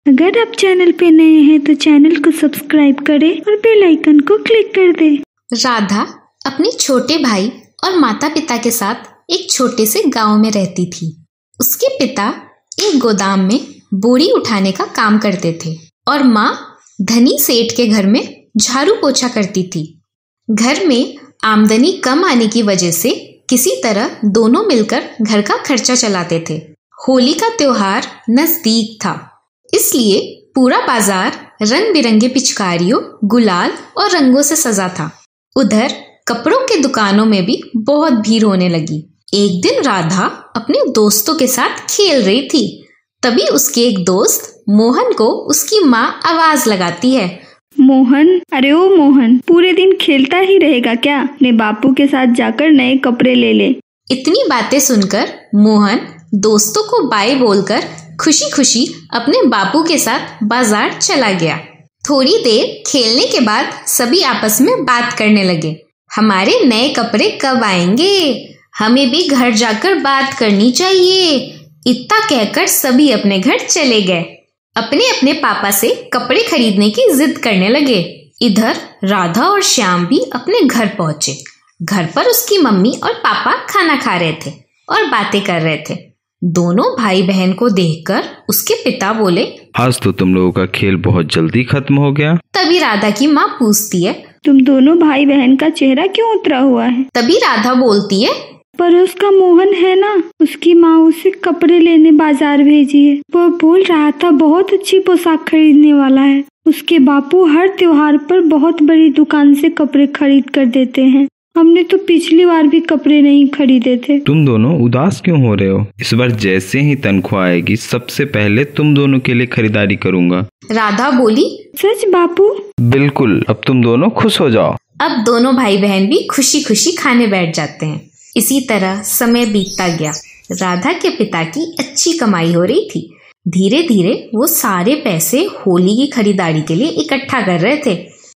अगर आप चैनल पे नए हैं तो चैनल को सब्सक्राइब करें और बेल आइकन को क्लिक कर दें। राधा अपने छोटे भाई और माता पिता के साथ एक छोटे से गांव में रहती थी। उसके पिता एक गोदाम में बोरी उठाने का काम करते थे और माँ धनी सेठ के घर में झाड़ू पोछा करती थी। घर में आमदनी कम आने की वजह से किसी तरह दोनों मिलकर घर का खर्चा चलाते थे। होली का त्योहार नजदीक था, इसलिए पूरा बाजार रंग बिरंगे पिचकारियों, गुलाल और रंगों से सजा था। उधर कपड़ों के दुकानों में भी बहुत भीड़ होने लगी। एक दिन राधा अपने दोस्तों के साथ खेल रही थी, तभी उसके एक दोस्त मोहन को उसकी माँ आवाज लगाती है। मोहन, अरे ओ मोहन, पूरे दिन खेलता ही रहेगा क्या? अपने बापू के साथ जाकर नए कपड़े ले ले। इतनी बातें सुनकर मोहन दोस्तों को बाय बोलकर खुशी खुशी अपने बापू के साथ बाजार चला गया। थोड़ी देर खेलने के बाद सभी आपस में बात करने लगे। हमारे नए कपड़े कब आएंगे? हमें भी घर जाकर बात करनी चाहिए। इतना कहकर सभी अपने घर चले गए। अपने अपने पापा से कपड़े खरीदने की जिद करने लगे। इधर राधा और श्याम भी अपने घर पहुंचे। घर पर उसकी मम्मी और पापा खाना खा रहे थे और बातें कर रहे थे। दोनों भाई बहन को देखकर उसके पिता बोले, आज तो तुम लोगों का खेल बहुत जल्दी खत्म हो गया। तभी राधा की माँ पूछती है, तुम दोनों भाई बहन का चेहरा क्यों उतरा हुआ है? तभी राधा बोलती है, पर उसका मोहन है ना, उसकी माँ उसे कपड़े लेने बाजार भेजी है। वो बोल रहा था बहुत अच्छी पोशाक खरीदने वाला है। उसके बापू हर त्योहार पर बहुत बड़ी दुकान से कपड़े खरीद कर देते हैं। हमने तो पिछली बार भी कपड़े नहीं खरीदे थे। तुम दोनों उदास क्यों हो रहे हो? इस बार जैसे ही तनख्वाह आएगी सबसे पहले तुम दोनों के लिए खरीदारी करूंगा। राधा बोली, सच बापू? बिल्कुल, अब तुम दोनों खुश हो जाओ। अब दोनों भाई बहन भी खुशी खुशी खाने बैठ जाते हैं। इसी तरह समय बीतता गया। राधा के पिता की अच्छी कमाई हो रही थी। धीरे धीरे वो सारे पैसे होली की खरीदारी के लिए इकट्ठा कर रहे थे,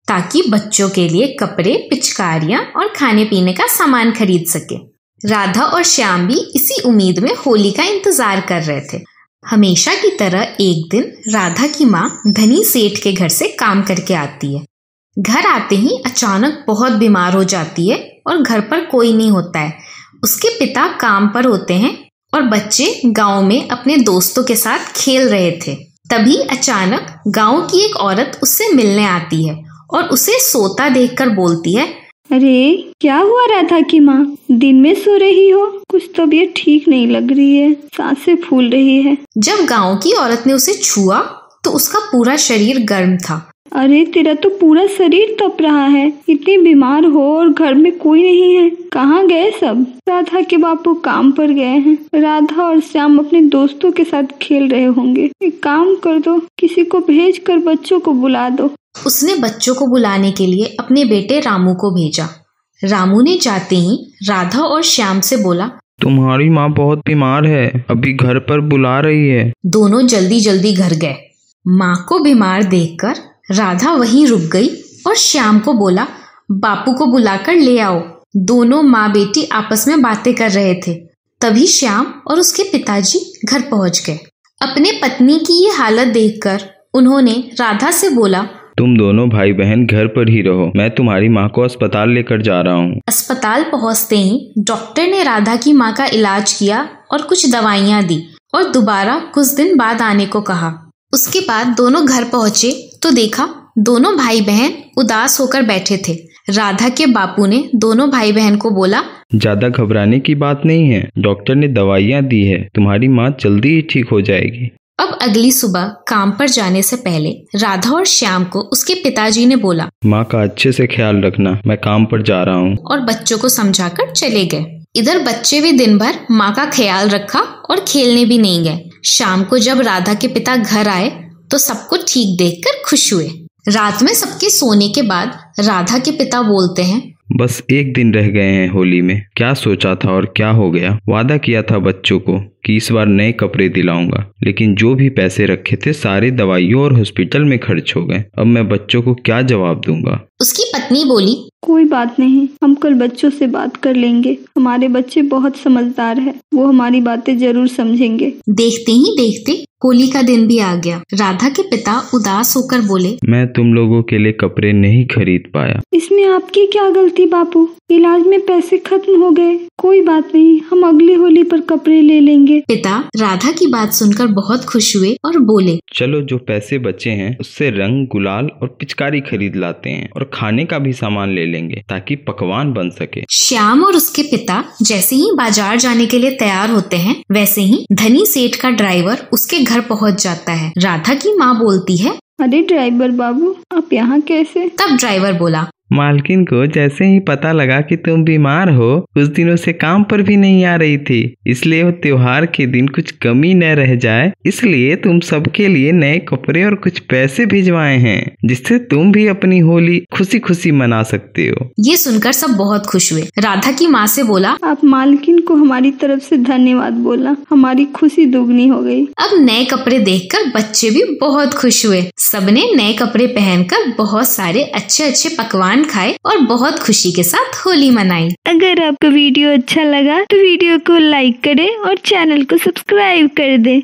ताकि बच्चों के लिए कपड़े, पिचकारियां और खाने पीने का सामान खरीद सके। राधा और श्याम भी इसी उम्मीद में होली का इंतजार कर रहे थे। हमेशा की तरह एक दिन राधा की माँ धनी सेठ के घर से काम करके आती है। घर आते ही अचानक बहुत बीमार हो जाती है और घर पर कोई नहीं होता है। उसके पिता काम पर होते हैं और बच्चे गांव में अपने दोस्तों के साथ खेल रहे थे। तभी अचानक गांव की एक औरत उससे मिलने आती है और उसे सोता देखकर बोलती है, अरे क्या हुआ राधा की माँ? दिन में सो रही हो? कुछ तबीयत ठीक नहीं लग रही है, सांसें फूल रही है। जब गांव की औरत ने उसे छुआ तो उसका पूरा शरीर गर्म था। अरे तेरा तो पूरा शरीर तप रहा है। इतनी बीमार हो और घर में कोई नहीं है, कहाँ गए सब? राधा के बापू काम पर गए हैं। राधा और श्याम अपने दोस्तों के साथ खेल रहे होंगे। एक काम कर दो, किसी को भेज कर बच्चों को बुला दो। उसने बच्चों को बुलाने के लिए अपने बेटे रामू को भेजा। रामू ने जाते ही राधा और श्याम से बोला, तुम्हारी माँ बहुत बीमार है, अभी घर पर बुला रही है। दोनों जल्दी जल्दी घर गए। माँ को बीमार देखकर राधा वहीं रुक गई और श्याम को बोला, बापू को बुलाकर ले आओ। दोनों माँ बेटी आपस में बातें कर रहे थे। तभी श्याम और उसके पिताजी घर पहुंच गए। अपने पत्नी की ये हालत देखकर उन्होंने राधा से बोला, तुम दोनों भाई बहन घर पर ही रहो, मैं तुम्हारी माँ को अस्पताल लेकर जा रहा हूँ। अस्पताल पहुँचते ही डॉक्टर ने राधा की माँ का इलाज किया और कुछ दवाइयाँ दी और दोबारा कुछ दिन बाद आने को कहा। उसके बाद दोनों घर पहुंचे तो देखा दोनों भाई बहन उदास होकर बैठे थे। राधा के बापू ने दोनों भाई बहन को बोला, ज्यादा घबराने की बात नहीं है, डॉक्टर ने दवाइयाँ दी है, तुम्हारी माँ जल्दी ही ठीक हो जाएगी। अब अगली सुबह काम पर जाने से पहले राधा और श्याम को उसके पिताजी ने बोला, माँ का अच्छे से ख्याल रखना, मैं काम पर जा रहा हूँ। और बच्चों को समझाकर चले गए। इधर बच्चे भी दिन भर माँ का ख्याल रखा और खेलने भी नहीं गए। शाम को जब राधा के पिता घर आए तो सबको ठीक देखकर खुश हुए। रात में सबके सोने के बाद राधा के पिता बोलते हैं, बस एक दिन रह गए हैं होली में, क्या सोचा था और क्या हो गया? वादा किया था बच्चों को, कि इस बार नए कपड़े दिलाऊंगा, लेकिन जो भी पैसे रखे थे सारे दवाइयों और हॉस्पिटल में खर्च हो गए। अब मैं बच्चों को क्या जवाब दूंगा? उसकी पत्नी बोली, कोई बात नहीं, हम कल बच्चों से बात कर लेंगे। हमारे बच्चे बहुत समझदार हैं, वो हमारी बातें जरूर समझेंगे। देखते ही देखते होली का दिन भी आ गया। राधा के पिता उदास होकर बोले, मैं तुम लोगों के लिए कपड़े नहीं खरीद पाया। इसमें आपकी क्या गलती बापू, इलाज में पैसे खत्म हो गए। कोई बात नहीं, हम अगली होली पर कपड़े ले लेंगे। पिता राधा की बात सुनकर बहुत खुश हुए और बोले, चलो जो पैसे बचे हैं उससे रंग, गुलाल और पिचकारी खरीद लाते हैं और खाने का भी सामान ले लेंगे ताकि पकवान बन सके। श्याम और उसके पिता जैसे ही बाजार जाने के लिए तैयार होते हैं, वैसे ही धनी सेठ का ड्राइवर उसके घर पहुंच जाता है। राधा की माँ बोलती है, अरे ड्राइवर बाबू, आप यहाँ कैसे? तब ड्राइवर बोला, मालकिन को जैसे ही पता लगा कि तुम बीमार हो, कुछ दिनों से काम पर भी नहीं आ रही थी, इसलिए वो त्योहार के दिन कुछ कमी न रह जाए, इसलिए तुम सबके लिए नए कपड़े और कुछ पैसे भिजवाए हैं, जिससे तुम भी अपनी होली खुशी खुशी मना सकते हो। ये सुनकर सब बहुत खुश हुए। राधा की माँ से बोला, आप मालकिन को हमारी तरफ से धन्यवाद बोला, हमारी खुशी दुगनी हो गई। अब नए कपड़े देखकर बच्चे भी बहुत खुश हुए। सबने नए कपड़े पहनकर बहुत सारे अच्छे अच्छे पकवान खाए और बहुत खुशी के साथ होली मनाई। अगर आपको वीडियो अच्छा लगा तो वीडियो को लाइक करें और चैनल को सब्सक्राइब कर दें।